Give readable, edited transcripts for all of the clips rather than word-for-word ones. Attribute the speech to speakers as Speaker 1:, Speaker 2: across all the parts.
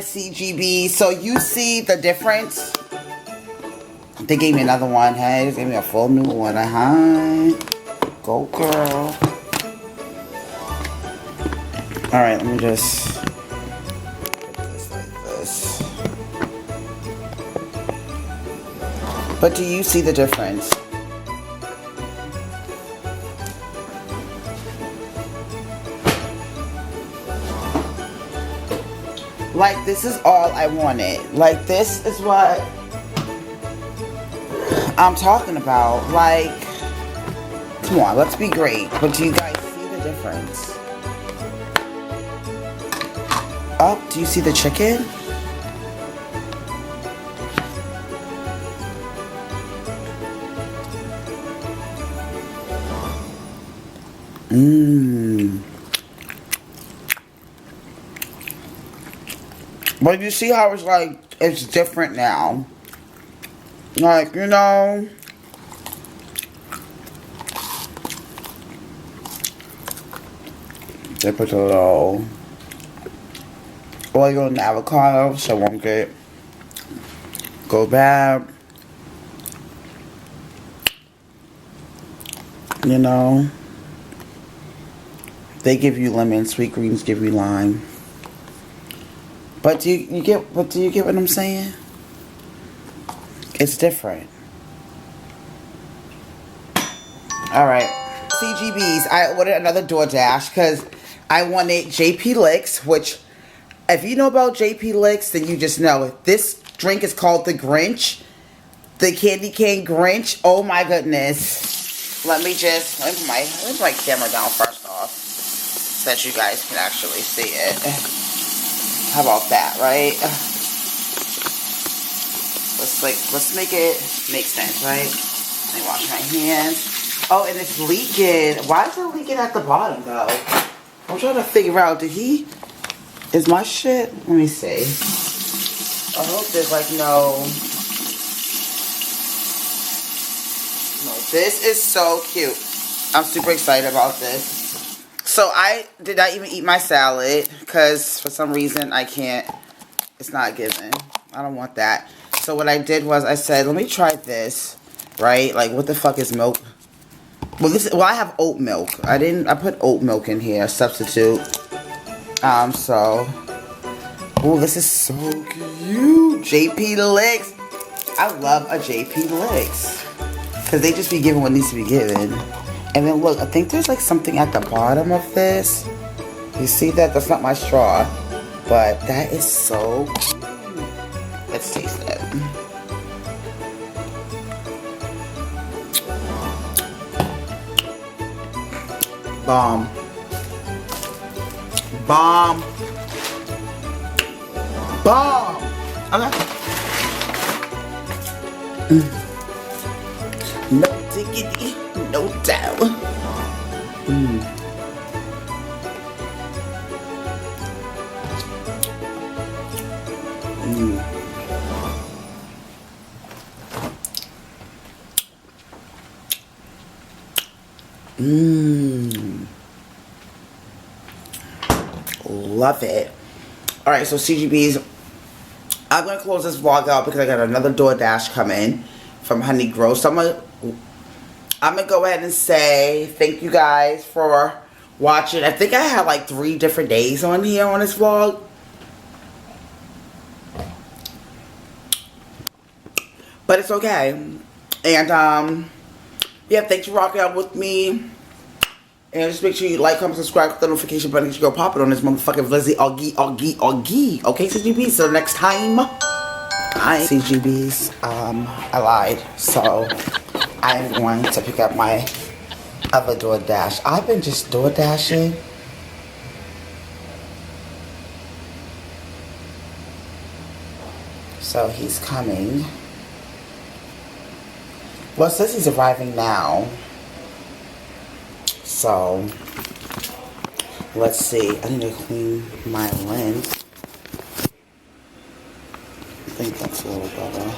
Speaker 1: CGB, so you see the difference? They gave me another one. Hey, they gave me a full new one. Hi, go girl. All right, let me just put this like this. But do you see the difference? Like, this is all I wanted. Like, this is what I'm talking about. Like, come on, let's be great. But do you guys see the difference? Oh, do you see the chicken? Mmm. But you see how it's like, it's different now. Like, you know. They put a little oil in the avocado so it won't go bad. You know. They give you lemon, sweet greens give you lime. But do you get what I'm saying? It's different. Alright. CGB's. I ordered another DoorDash because I wanted JP Licks, which if you know about JP Licks, then you just know. This drink is called the Grinch. The Candy Cane Grinch. Oh my goodness. Let me put my camera down first off so that you guys can actually see it. How about that, right? Let's make it make sense, right? Let me wash my hands. Oh, and it's leaking. Why is it leaking at the bottom, though? I'm trying to figure out, is my shit? Let me see. I hope there's like no, this is so cute. I'm super excited about this. So I did not even eat my salad because for some reason I can't. It's not given. I don't want that. So what I did was I said, let me try this, right? Like, what the fuck is milk? Well, I have oat milk. I put oat milk in here, substitute. Oh, this is so cute. JP Licks. I love a JP Licks because they just be giving what needs to be given. And then look, I think there's like something at the bottom of this. You see that? That's not my straw. But that is so cute. Let's taste it. Bomb. Bomb. Bomb. Okay. No diggity. No doubt. Mm. Mm. Mmm. Love it. Alright, so CGB's. I'm going to close this vlog out because I got another DoorDash coming from Honey Grow. So I'm going to go ahead and say thank you guys for watching. I think I had like 3 different days on here on this vlog. But it's okay. And, yeah, thanks for rocking out with me. And just make sure you like, comment, subscribe, click the notification button. You go pop it on this motherfucking Blizzy Augie. Okay, CGB. So next time, CGB's, I lied. So I'm going to pick up my other DoorDash. I've been just DoorDashing. So he's coming. Well, it says he's arriving now. So, let's see. I need to clean my lens. I think that's a little better.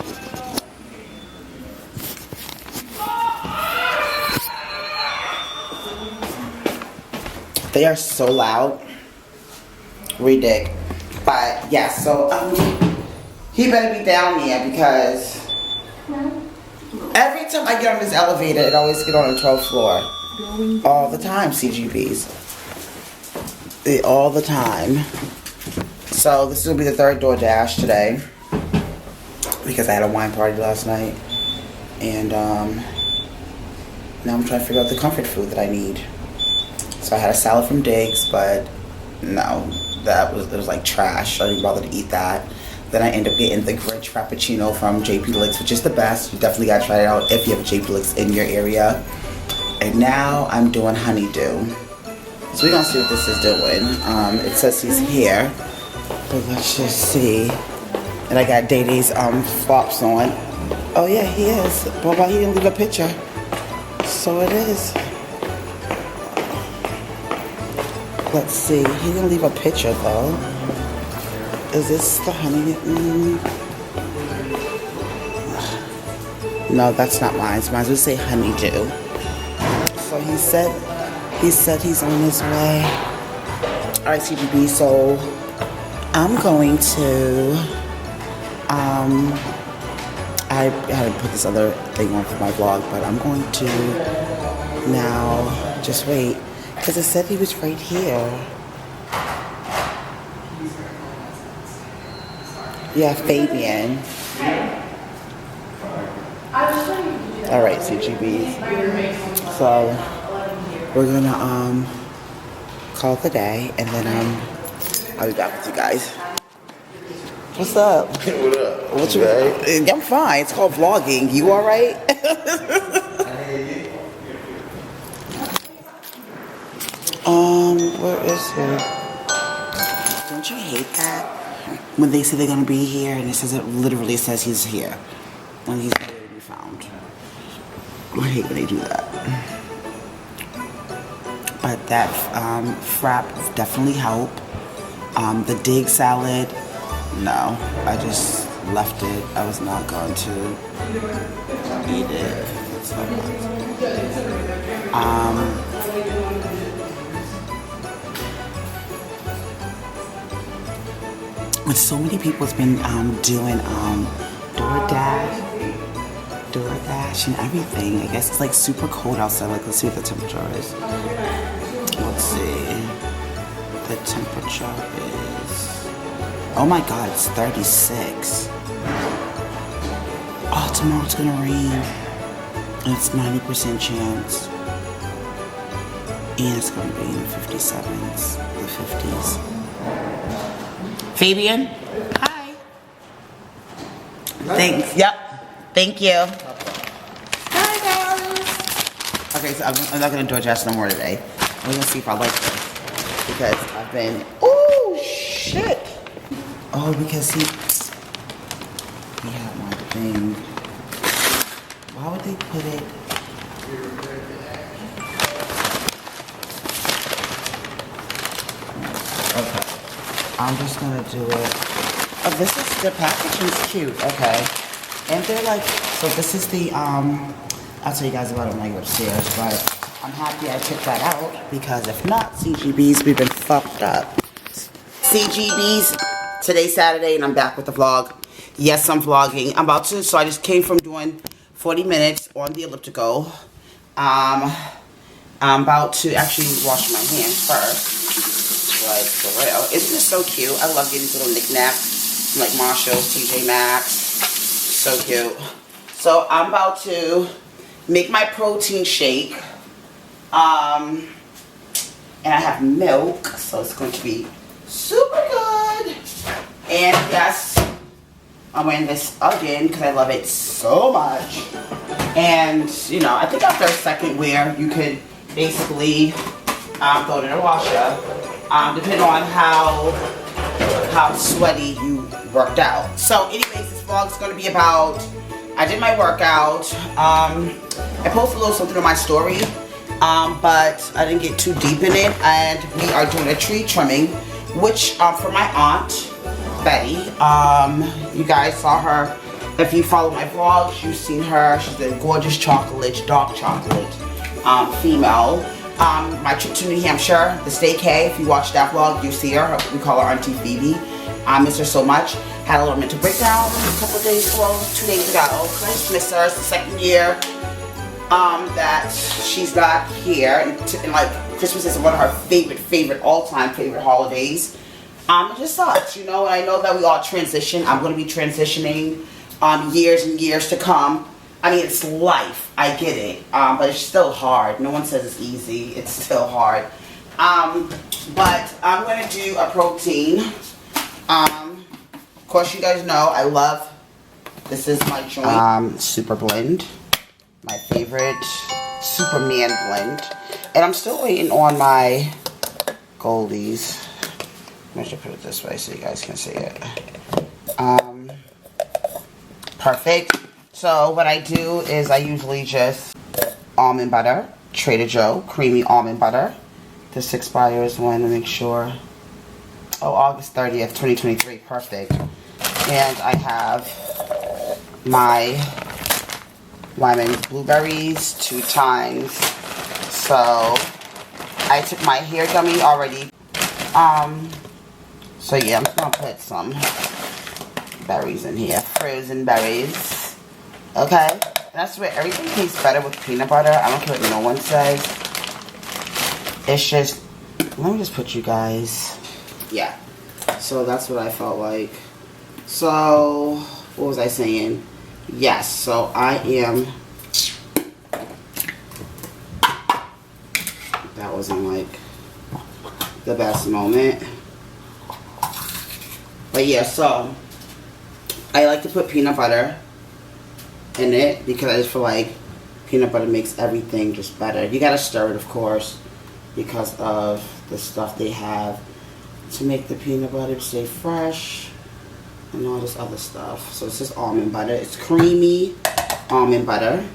Speaker 1: They are so loud. Read it. But yeah, so he better be down there because every time I get on this elevator, it always get on the 12th floor. All the time, CGBs. All the time. So this will be the third DoorDash today because I had a wine party last night, and now I'm trying to figure out the comfort food that I need. So I had a salad from Diggs, but no, it was like trash. I didn't bother to eat that. Then I ended up getting the Grinch Frappuccino from JP Licks, which is the best. You definitely gotta try it out if you have a JP Licks in your area. And now I'm doing honeydew. So we're gonna see what this is doing. It says he's here, but let's just see. And I got Day Day's flops on. Oh yeah, he is. But why he didn't leave a picture? So it is. Let's see. He didn't leave a picture though. Is this the honey? No, that's not mine. Mine would say honeydew. So he said he's on his way. Alright, CGB, so I'm going to I had to put this other thing on for my vlog, but I'm going to now just wait because it said he was right here. Yeah, Fabian. Alright, CGBs. So we're gonna call it the day, and then I'll be back with you guys. What's up?
Speaker 2: What up?
Speaker 1: What you? I'm fine. It's called vlogging. You all right? Where is he? Don't you hate that when they say they're gonna be here and it literally says he's here when he's nowhere to be found? I hate when they do that. But that frap definitely helped. The Dig salad, no, I just left it. I was not going to eat it. But so many people's been doing DoorDash and everything. I guess it's like super cold outside. Like, let's see what the temperature is. Let's see. The temperature is, oh my god, it's 36. Oh, tomorrow it's gonna rain. And it's 90% chance. And it's gonna be in the 57s, the 50s. Fabian? Hi. Thanks. Yep. Thank you. Hi, guys. Okay, so I'm not gonna DoorDash no more today. I'm gonna see if I like this. Because I've been, oh shit. Oh, because he had my thing. Why would they put it? Okay. I'm just gonna do it. Oh, this is, the packaging's cute. Okay. And they're like, so this is the, I'll tell you guys about it when I go upstairs, but I'm happy I picked that out because if not, CGBs, we've been fucked up. CGBs, today's Saturday and I'm back with the vlog. Yes, I'm vlogging. I'm about to, so I just came from doing 40 minutes on the elliptical. I'm about to actually wash my hands first. Like, for real. Isn't this so cute? I love getting these little knickknacks from like Marshall's, TJ Maxx. So cute. So I'm about to make my protein shake. And I have milk, so it's going to be super good. And yes, I'm wearing this again because I love it so much. And you know, I think after a second wear, you could basically throw it in a washer, depending on how sweaty you worked out. So anyways, this vlog is going to be about, I did my workout. I posted a little something on my story, but I didn't get too deep in it. And we are doing a tree trimming, which for my aunt Betty. You guys saw her. If you follow my vlogs, you've seen her. She's a gorgeous chocolate, dark chocolate female. my trip to New Hampshire, the staycay. If you watch that vlog, you see her. We call her Auntie Phoebe. I miss her so much. Had a little mental breakdown a couple of days, well, 2 days ago. I just miss her. It's the second year that she's not here. And like, Christmas is one of her favorite, all-time favorite holidays. It just sucks, you know. And I know that we all transition. I'm going to be transitioning years and years to come. I mean, it's life. I get it. But it's still hard. No one says it's easy. It's still hard. But I'm going to do a protein. Of course, you guys know I love, this is my joint Super Blend. My favorite Superman blend. And I'm still waiting on my Goldies. I should put it this way so you guys can see it. Perfect. So what I do is I usually just almond butter, Trader Joe, creamy almond butter. This expires when, to make sure. Oh, August 30th, 2023. Perfect. And I have my Lyman's blueberries 2 times. So I took my hair gummy already. So yeah, I'm just gonna put some berries in here, frozen berries. Okay, that's where everything tastes better with peanut butter. I don't care what no one says. It's just, let me just put you guys. Yeah. So that's what I felt like. So what was I saying? Yes. So I am. That wasn't like the best moment. But yeah, so I like to put peanut butter in it because I just feel like peanut butter makes everything just better. You gotta stir it, of course, because of the stuff they have to make the peanut butter stay fresh and all this other stuff. So this is almond butter. It's creamy almond butter.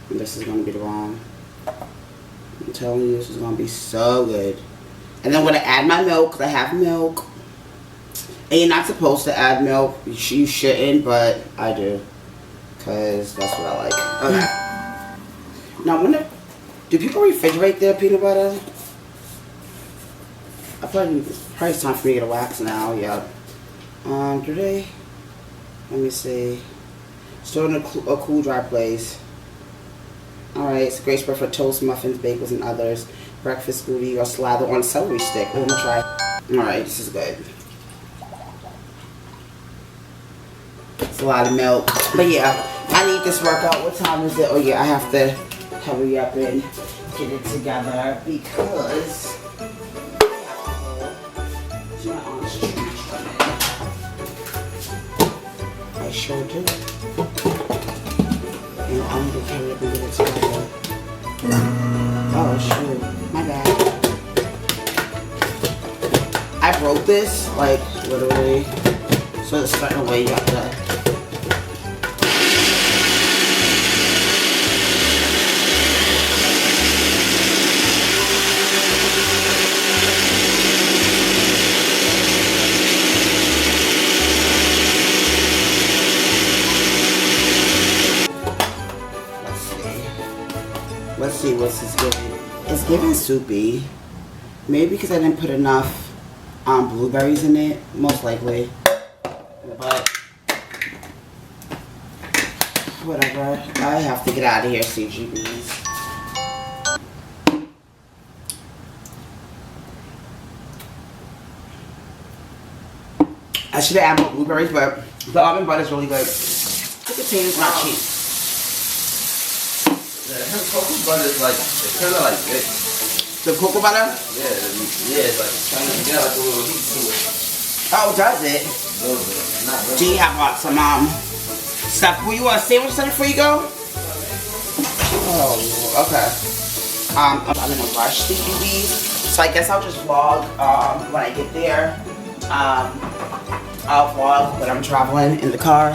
Speaker 1: And this is gonna be the bomb. I'm telling you, this is gonna be so good. And then I'm gonna add my milk, because I have milk. And you're not supposed to add milk. You shouldn't, but I do. Because that's what I like. Okay. Now, I wonder, do people refrigerate their peanut butter? I probably, it's probably time for me to get a wax now, yeah. Do they? Let me see. Store in a cool, dry place. Alright, it's a great spread for toast, muffins, bagels, and others. Breakfast booty or slather on celery stick. I'm gonna try. Alright, this is good. It's a lot of milk. But yeah, I need this workout. What time is it? Oh yeah, I have to hurry up and get it together because I sure do. And I'm gonna hurry up and get it together. Oh shoot, my bad. I broke this, like, literally. So it's starting away, you got to. Let's see what's this giving. It's giving soupy. Maybe because I didn't put enough blueberries in it, most likely. But whatever. I have to get out of here, CGB's. I should have added more blueberries, but the almond butter is really good. The potatoes not cheap.
Speaker 2: Yeah, her cocoa butter is like, it's kind of like thick.
Speaker 1: The cocoa butter?
Speaker 2: Yeah, it's like trying to get like a little heat to it.
Speaker 1: Oh, does it?
Speaker 2: A little bit. Not really.
Speaker 1: Do you have some stuff? Will you want a sandwich center before you go? Oh, okay. I'm in a rush, CGB's. So I guess I'll just vlog when I get there. I'll vlog when I'm traveling in the car.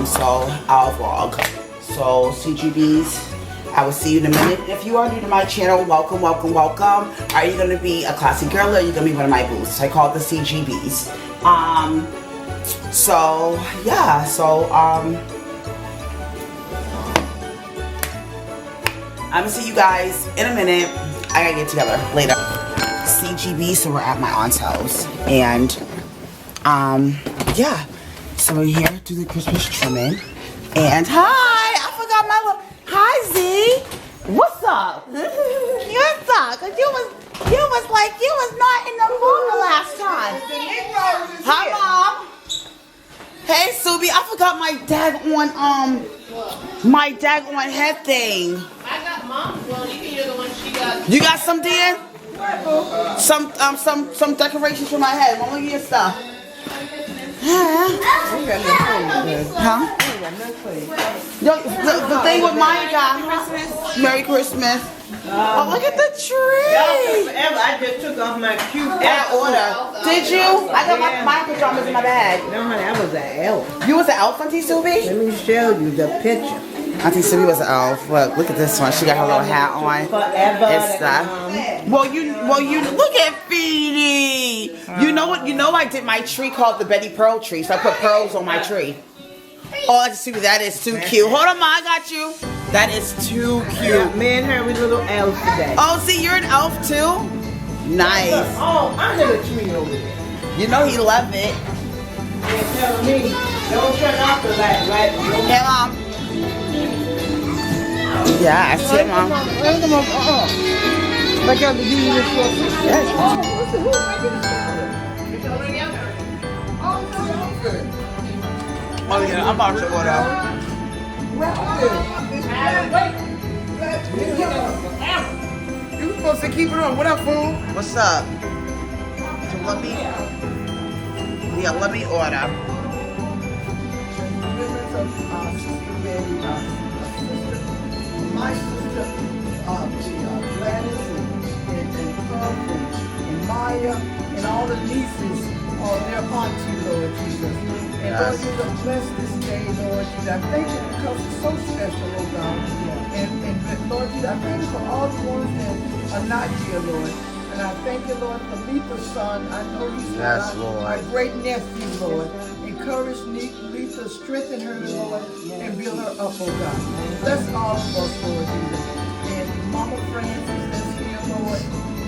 Speaker 1: So I'll vlog. So CGB's, I will see you in a minute. If you are new to my channel, welcome, welcome, welcome. Are you going to be a classy girl or are you going to be one of my booths? I call it the CGB's. So yeah, so I'm gonna see you guys in a minute. I gotta get together later. CGB, so we're at my aunt's house. And, yeah. So we're here to do the Christmas trimming. And, hi! I forgot my little, hi, Z! What's up? What's up? Cause you was not in the mood the last time. Hi, Mom. Hey, Subi, I forgot my daggone head thing.
Speaker 3: I got mom's one. You can use the one she got.
Speaker 1: You got some, Dan? Some decorations for my head. Mom, look at your stuff. Huh? Yo, the thing with Maya got Christmas. Merry Christmas. Oh, look at the tree.
Speaker 4: I just took off my cute
Speaker 1: Order. Did you? I got my pajamas in my bag.
Speaker 4: No, honey, I was an elf.
Speaker 1: You was an elf, Auntie Subi?
Speaker 4: Let me show you the picture.
Speaker 1: Auntie Subi was an elf. Look at this one. She got her little hat on.
Speaker 4: Forever.
Speaker 1: And stuff. Well, you look at Feedy. You know what? You know I did my tree called the Betty Pearl tree, so I put pearls on my tree. Oh, Auntie Subi, that is too cute. Hold on, Ma, I got you. That is too cute.
Speaker 4: Yeah, me and her, we little elves today.
Speaker 1: Oh, see, you're an elf too? Nice.
Speaker 4: Oh, I got a tree over there.
Speaker 1: You know he loved it.
Speaker 4: They're telling me, don't turn off the light, right?
Speaker 1: Hey, Mom. Yeah, I see it, Mom.
Speaker 4: Like I'm giving you this one.
Speaker 1: Yes. Oh, yeah, I'm about to order.
Speaker 4: You supposed to keep it on. What up, fool?
Speaker 1: What's up? So let me order.
Speaker 5: My sister, Gladys and Carmen and Maya and all the nieces are their auntie, Lord Jesus. And Lord, you have blessed this day, Lord Jesus. I thank you because it's so special, oh God. And Lord Jesus, I thank you for all the ones that are not here, Lord. And I thank you, Lord, for Letha's son. I know he's my great nephew, Lord. Encourage Letha, strengthen her, Lord, and build her up, oh God. Bless all of us, Lord Jesus. And Mama Francis that's here, Lord.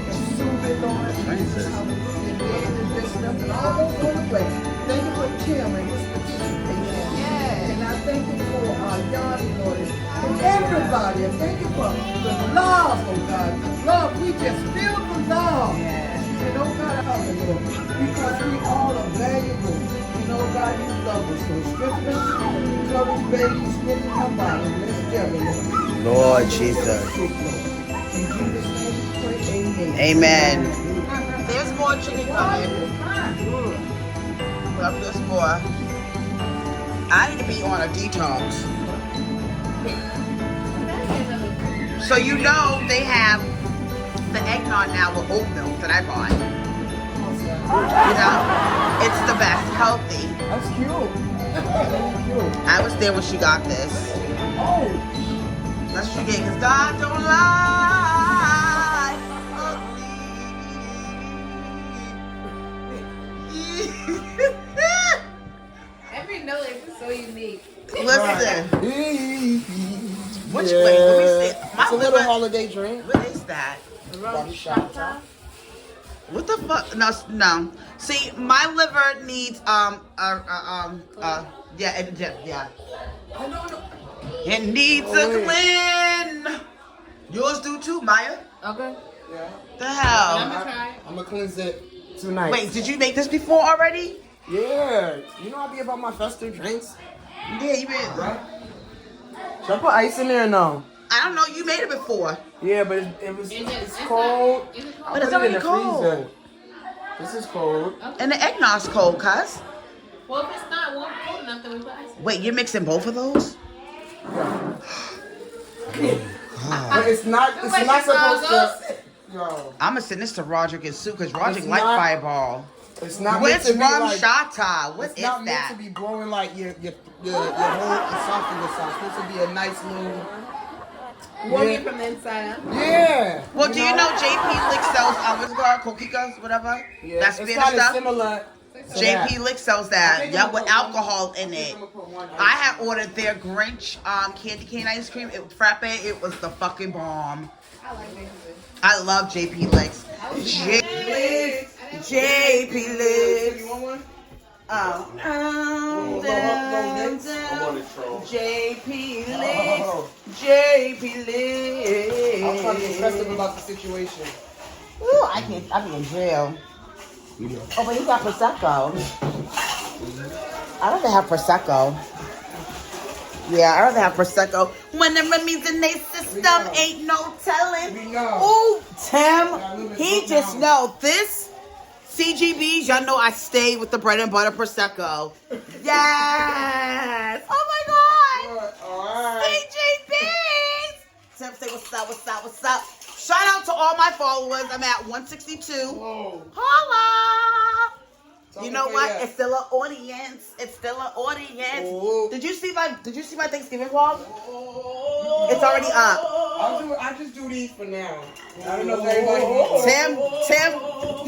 Speaker 5: And Subi, Lord. Francis. And Dan and this stuff and all those on the place. Thank you for Tim and his participation. And I thank you for Yanni, Lord. And everybody. And thank you for the love, oh God. The love. We just feel the love. And oh God, help us, Lord. Because we all are valuable. And oh God, you love us. So strengthen us. Cover babies, strengthen our body. Let's gather, Lord.
Speaker 1: Lord Jesus.
Speaker 5: In Jesus' name we pray,
Speaker 1: Amen. There's more chicken coming. But there's more. I need to be on a detox. So you know they have the eggnog now with oat milk that I bought. You know, it's the best, healthy.
Speaker 5: That's cute. That's cute.
Speaker 1: I was there when she got this.
Speaker 5: Oh.
Speaker 1: That's what she gave, because God don't lie.
Speaker 3: Every note is so unique.
Speaker 1: Listen. Which
Speaker 5: Yeah.
Speaker 1: way? Let me see. My
Speaker 5: It's a little
Speaker 1: liver,
Speaker 5: holiday drink.
Speaker 1: what is that? What the fuck? No. See, my liver needs yeah. It needs a clean. Yours do too, Maya.
Speaker 3: Okay.
Speaker 5: Yeah.
Speaker 1: The hell?
Speaker 3: I'm gonna try.
Speaker 5: I'm gonna cleanse it tonight.
Speaker 1: Wait, did you make this before already?
Speaker 5: Yeah. You know I be about my festive drinks.
Speaker 1: Yeah, you made.
Speaker 5: Should I put ice in there or no?
Speaker 1: I don't know. You made it before.
Speaker 5: Yeah, but it's cold.
Speaker 3: Is it
Speaker 5: I
Speaker 3: cold?
Speaker 1: But it's
Speaker 5: put it in
Speaker 1: already
Speaker 5: the
Speaker 1: cold.
Speaker 5: freezer. This is cold.
Speaker 1: And the eggnog's cold, cuz.
Speaker 3: Well, if it's not warm cold enough, then we put ice in.
Speaker 1: Wait, you're mixing both of those?
Speaker 5: But it's not supposed to. Yo,
Speaker 1: I'm gonna send this to Roderick and Sue because Roderick
Speaker 5: It's
Speaker 1: like
Speaker 5: not-
Speaker 1: Fireball.
Speaker 5: it's not meant
Speaker 1: What's
Speaker 5: to be
Speaker 1: rum
Speaker 5: like.
Speaker 1: shata? What
Speaker 5: It's
Speaker 1: is
Speaker 5: not meant
Speaker 1: that?
Speaker 5: to be blowing like your whole esophagus out. It's supposed to be a nice little.
Speaker 3: Warm
Speaker 5: Yeah.
Speaker 3: it from the inside out.
Speaker 5: Yeah.
Speaker 1: Well, do you know JP Lick sells what's it called? Coquicas, whatever?
Speaker 5: Yeah.
Speaker 1: That's
Speaker 5: it's
Speaker 1: Spanish
Speaker 5: kind of
Speaker 1: stuff?
Speaker 5: similar.
Speaker 1: JP Lick sells that. Yeah, with alcohol in it. I had ordered their Grinch candy cane ice cream. Frappe. It was the fucking bomb.
Speaker 3: I like JP.
Speaker 1: I love JP Licks. JP Licks.
Speaker 4: You want one?
Speaker 1: Oh. JP Licks. JP Licks.
Speaker 4: I'm trying to be aggressive about the situation.
Speaker 1: Ooh, I be in jail. Oh, but you got Prosecco. I'd rather have Prosecco. Yeah, I'd rather have Prosecco. When the Remy's in their system, ain't no telling. Ooh, Tim, he just know this. CGB's, y'all know I stay with the bread and butter Prosecco. Yes. Oh my God. CGB's. Tim, say what's up, what's up, what's up. Shout out to all my followers. I'm at 162.
Speaker 4: Whoa.
Speaker 1: Holla. You know what? It's still an audience. It's still an audience.
Speaker 4: Oh.
Speaker 1: Did you see my Thanksgiving vlog? It's already up.
Speaker 4: I just do these for now. I don't know if everybody.
Speaker 1: Tim,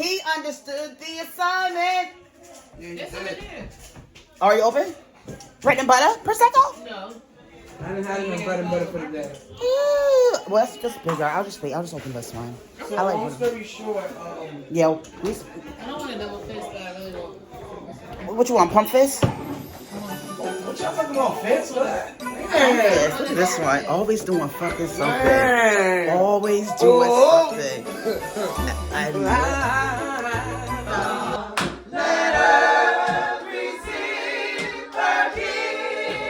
Speaker 1: he understood the assignment.
Speaker 4: Yeah,
Speaker 3: It's in there.
Speaker 1: Are you open? Bread and butter, Prosecco?
Speaker 3: No.
Speaker 4: I didn't have any bread and butter for the day.
Speaker 1: Ooh, well, that's just bigger. I'll just open this one.
Speaker 4: So
Speaker 1: I like
Speaker 4: long
Speaker 1: butter.
Speaker 4: story short,
Speaker 1: Yeah.
Speaker 3: I don't want a double fist, but I really want.
Speaker 1: What you want? Pump fist?
Speaker 4: what y'all talking about, Fitz? What?
Speaker 1: Yes, look at this one. Always doing fucking something.
Speaker 4: Man.
Speaker 1: Always doing something. I know.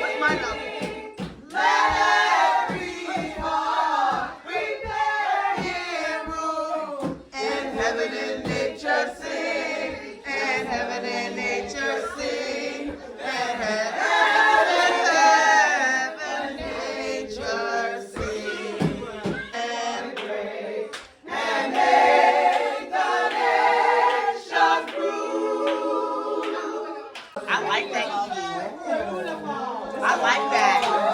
Speaker 1: What's my number? And heaven and nature sing. And heaven and nature sing. And heaven and nature sing. And praise and make the nations prove. I like that. I like that.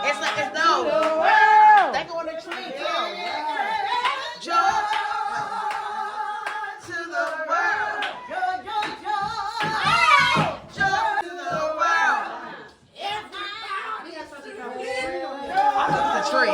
Speaker 1: It's like it's no. They go on the tree too. Joy to the world. Joy to the world. I look at the tree.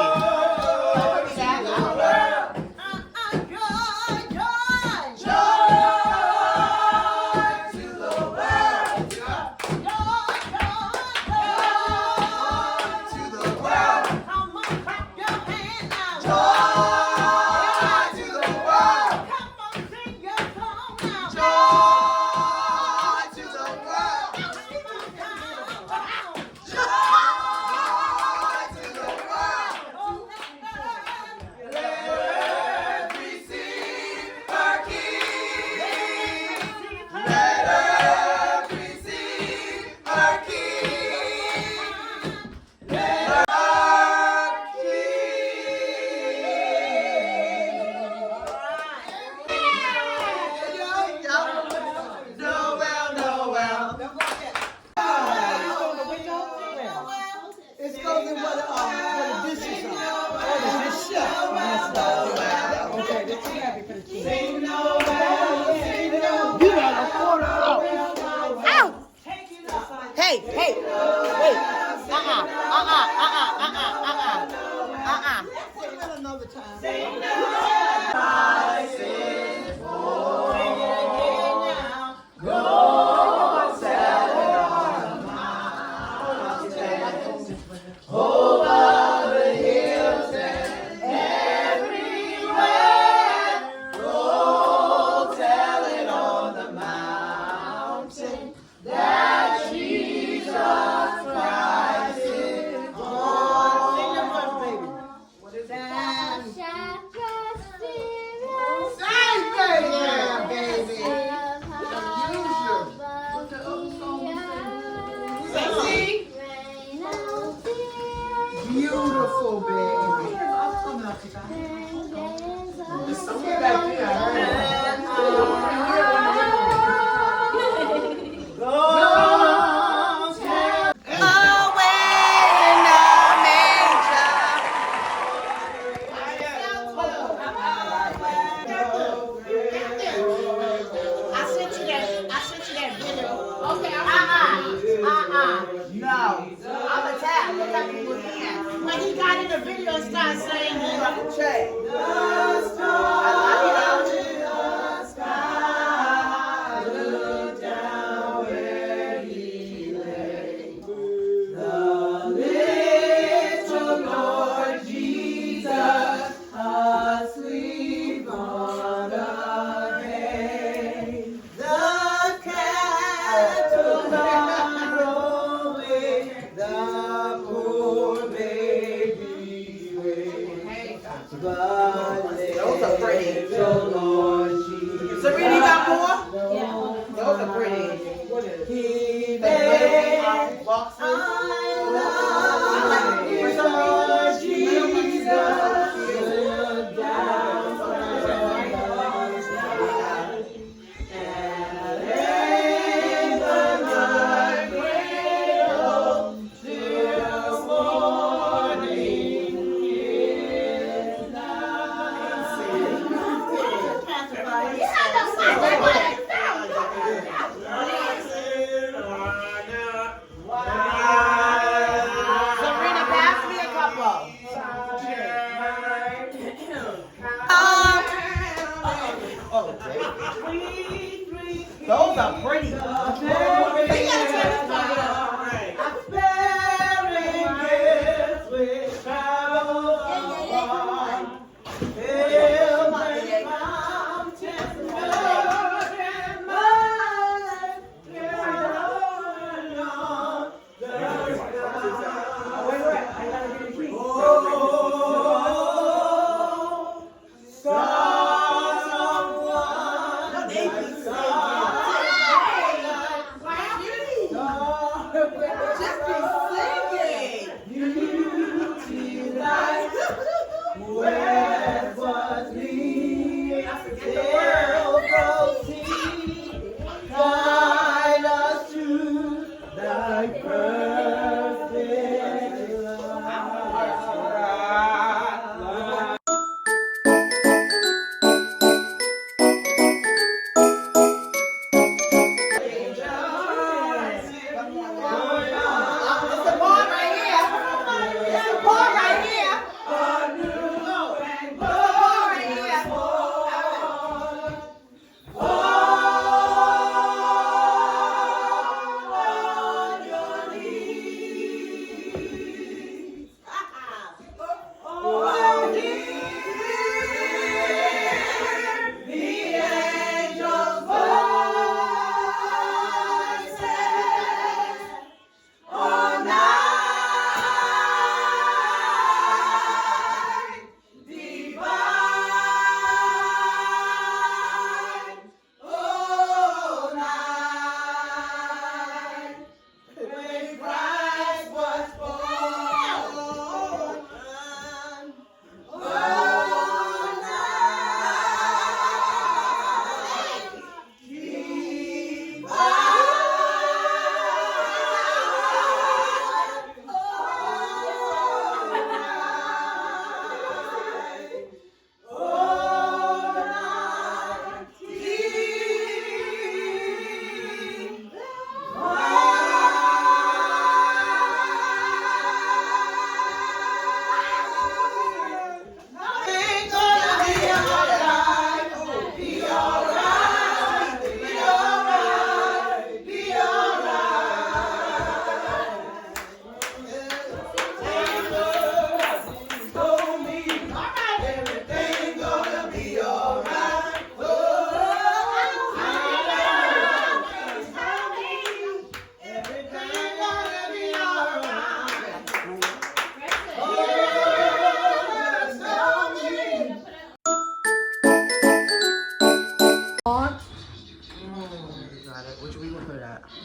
Speaker 1: Hey, wait.
Speaker 5: Another time.
Speaker 1: That Jesus
Speaker 3: Okay,
Speaker 1: No. I'm a tap. Look at me again.
Speaker 4: When he got in the video and started saying that.
Speaker 1: Check. Those are pretty. Sabrina, you got more? Yeah. Those are pretty. What is it? The boxes. Those are pretty.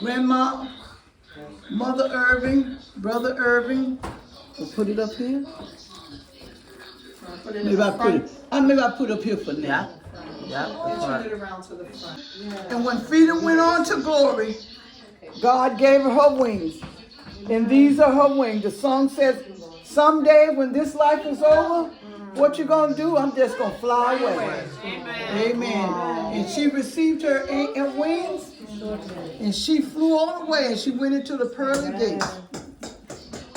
Speaker 5: Grandma, Mother Irving, Brother Irving. We'll put it up here. Maybe I put it. Maybe I put it up here for now.
Speaker 1: Yeah.
Speaker 5: And when freedom went on to glory, God gave her wings. And these are her wings. The song says, someday when this life is over, What you gonna do? I'm just gonna fly away. Amen. And she received her wings, and she flew on away, and she went into the pearly gates.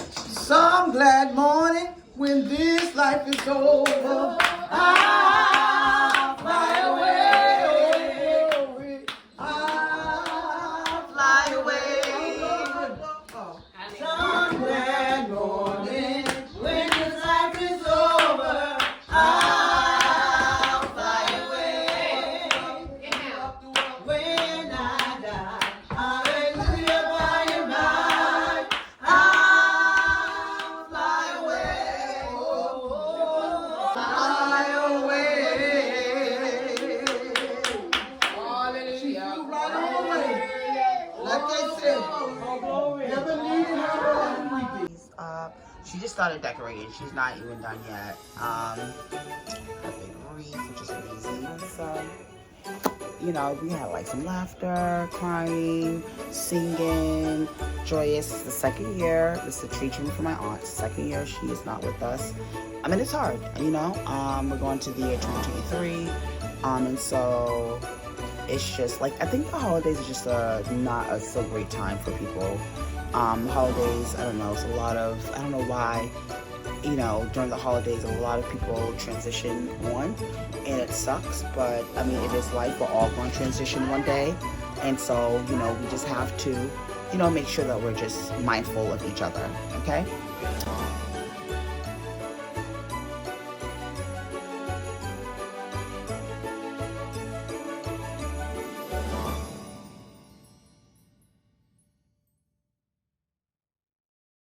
Speaker 5: Some glad morning when this life is over, I'll fly away. I'll fly away. Some glad morning when this life is over, I'll fly away. When I die, hallelujah, by and by, I'll fly away. Fly away. She flew right on away. Like they said, never needed her weeping.
Speaker 1: She just started decorating. She's not even done yet. Her big wreath, which is amazing. So, you know, we had like some laughter, crying, singing, joyous. It's the second year. This is a tree trimming for my aunt. Second year she is not with us. I mean, it's hard, you know. We're going to the year 2023, and so it's just like, I think the holidays is just not a so great time for people. Holidays, I don't know, it's a lot of, I don't know why, you know, during the holidays a lot of people transition on, and it sucks, but I mean, it is life. We're all going to transition one day, and so, you know, we just have to, you know, make sure that we're just mindful of each other, okay?